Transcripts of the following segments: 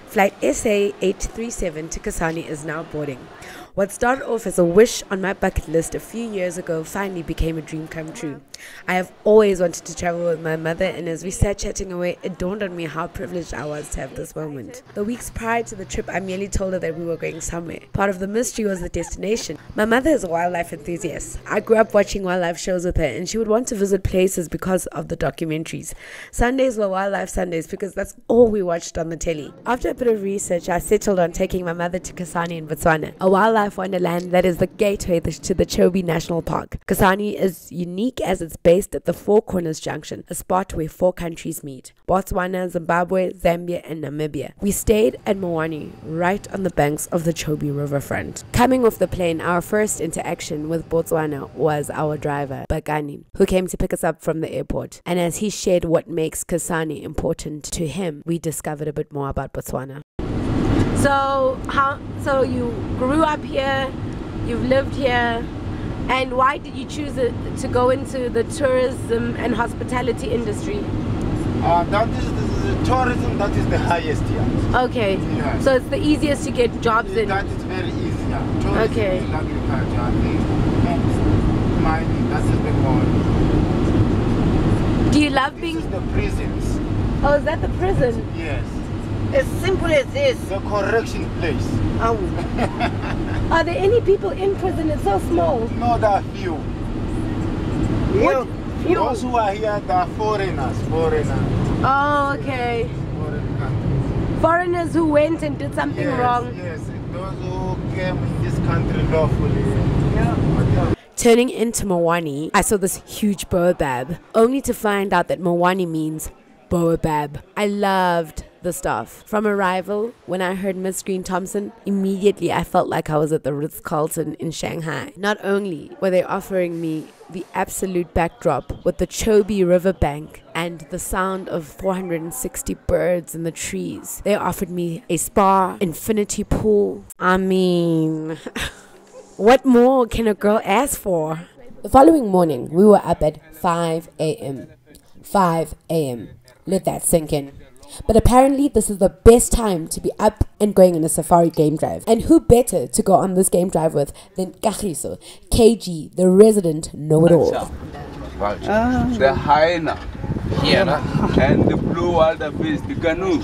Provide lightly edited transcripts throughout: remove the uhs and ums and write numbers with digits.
Flight SA-837 to Kasane is now boarding. What started off as a wish on my bucket list a few years ago finally became a dream come true. I have always wanted to travel with my mother, and as we sat chatting away, it dawned on me how privileged I was to have this moment. The weeks prior to the trip, I merely told her that we were going somewhere. Part of the mystery was the destination. My mother is a wildlife enthusiast. I grew up watching wildlife shows with her, and she would want to visit places because of the documentaries. Sundays were wildlife Sundays because that's all we watched on the telly. After a bit of research, I settled on taking my mother to Kasane in Botswana, a wildlife wonderland that is the gateway to the Chobe National Park. Kasane is unique as it's based at the Four Corners Junction, a spot where 4 countries meet: Botswana, Zimbabwe, Zambia, and Namibia. We stayed at Mawani, right on the banks of the Chobe riverfront. Coming off the plane, our first interaction with Botswana was our driver, Bakani, who came to pick us up from the airport. And as he shared what makes Kasane important to him, we discovered a bit more about Botswana. So you grew up here, you've lived here, and why did you choose to go into the tourism and hospitality industry? That is the tourism that is the highest here. Okay, yes. So it's the easiest to get jobs in? That is very easy, yeah. Tourism, okay. Agriculture, and mining, that is the goal. Do you love being... This is the prisons. Oh, is that the prison? Yes. As simple as this. The correction place. Oh. Are there any people in prison? It's so small. No, there are few. What? Those who are here, they are foreigners. Oh, okay. Foreigners who went and did something wrong. Yes, those who came in this country lawfully. Yeah. Turning into Mawani, I saw this huge baobab, only to find out that Mawani means baobab. I loved the stuff. From arrival, when I heard Miss Green Thompson, immediately I felt like I was at the Ritz-Carlton in Shanghai. Not only were they offering me the absolute backdrop with the Chobe riverbank and the sound of 460 birds in the trees, they offered me a spa, infinity pool. I mean, what more can a girl ask for? The following morning, we were up at 5 a.m. 5 a.m. Let that sink in. But apparently this is the best time to be up and going on a safari game drive. And who better to go on this game drive with than Kagiso, KG, the resident know-it-all. The hyena, and the blue wildebeest, the canoe,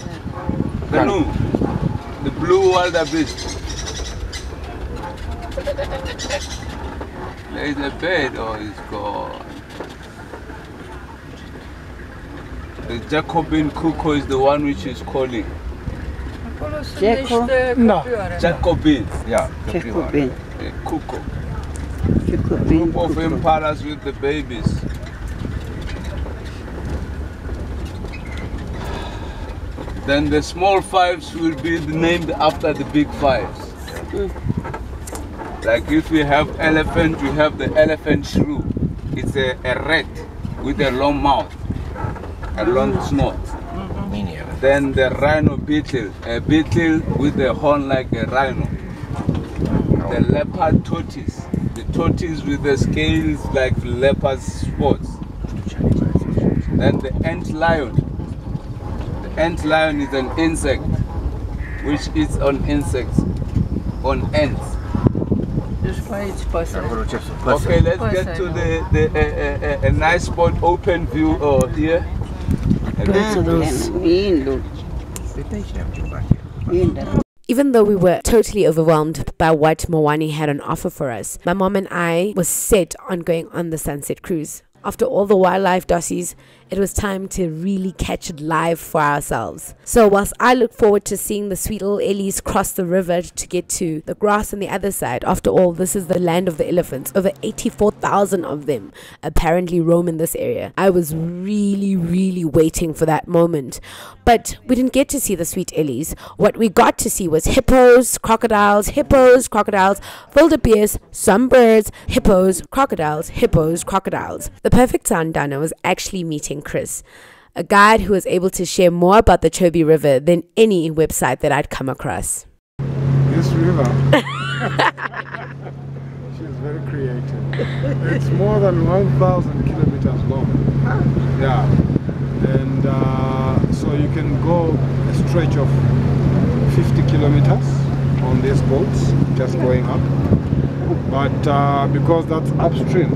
the blue wildebeest. There's a bed, or it's gone. The Jacobin cuckoo is the one which is calling. No. Jacobin, yeah. Jacobin. Cuckoo. Jacobin. Group of impalas with the babies. Then the small fives will be named after the big fives. Like if we have elephant, we have the elephant shrew. It's a rat with a long mouth. A long snout. Then the rhino beetle, a beetle with a horn like a rhino. The leopard tortoise, the tortoise with the scales like leopard spots. Then the ant lion. The ant lion is an insect which eats on insects, on ants. Okay, let's get to a nice spot, open view here. Even though we were totally overwhelmed by what Mawani had on offer for us, my mom and I was set on going on the sunset cruise. After all the wildlife dossies, it was time to really catch it live for ourselves. So whilst I look forward to seeing the sweet little Ellies cross the river to get to the grass on the other side, after all, this is the land of the elephants. Over 84,000 of them apparently roam in this area. I was really waiting for that moment. But we didn't get to see the sweet Ellies. What we got to see was hippos, crocodiles, wildebeest, some birds, hippos, crocodiles. The perfect sundowner was actually meeting Chris, a guide who was able to share more about the Chobe River than any website that I'd come across. This river, she's very creative. It's more than 1,000 kilometers long. Yeah, and so you can go a stretch of 50 kilometers on these boats, just going up. But because that's upstream,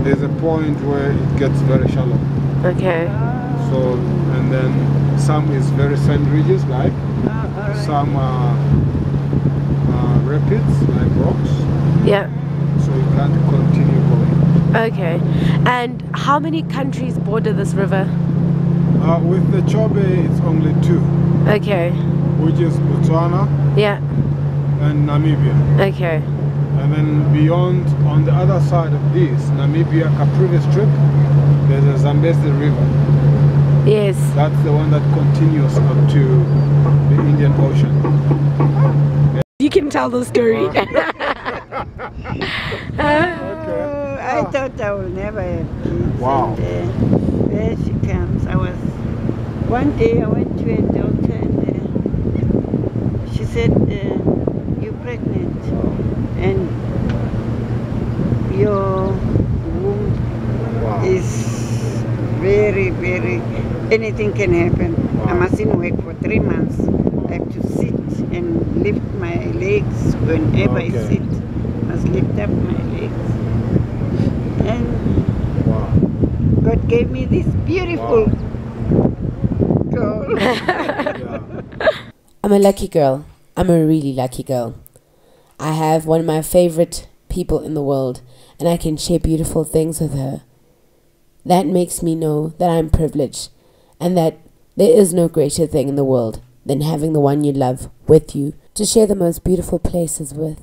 there's a point where it gets very shallow. Okay. So, and then some is very sand ridges, like some rapids, like rocks. Yeah. So you can't continue going. Okay. And how many countries border this river? With the Chobe, it's only 2, Okay. which is Botswana Yeah. and Namibia. Okay. And then beyond, on the other side of this, Namibia Caprivi Strip, there's a Zambezi River. Yes. That's the one that continues up to the Indian Ocean. You can tell the story. I thought I would never have kids. Wow. And there she comes. One day I went to a doctor and she said, you're pregnant and your womb is very, very, anything can happen. I mustn't wait for 3 months. I have to sit and lift my legs whenever I sit. I must lift up my legs. And God gave me this beautiful girl. I'm a lucky girl. I'm a really lucky girl. I have one of my favorite people in the world, and I can share beautiful things with her. That makes me know that I'm privileged, and that there is no greater thing in the world than having the one you love with you to share the most beautiful places with.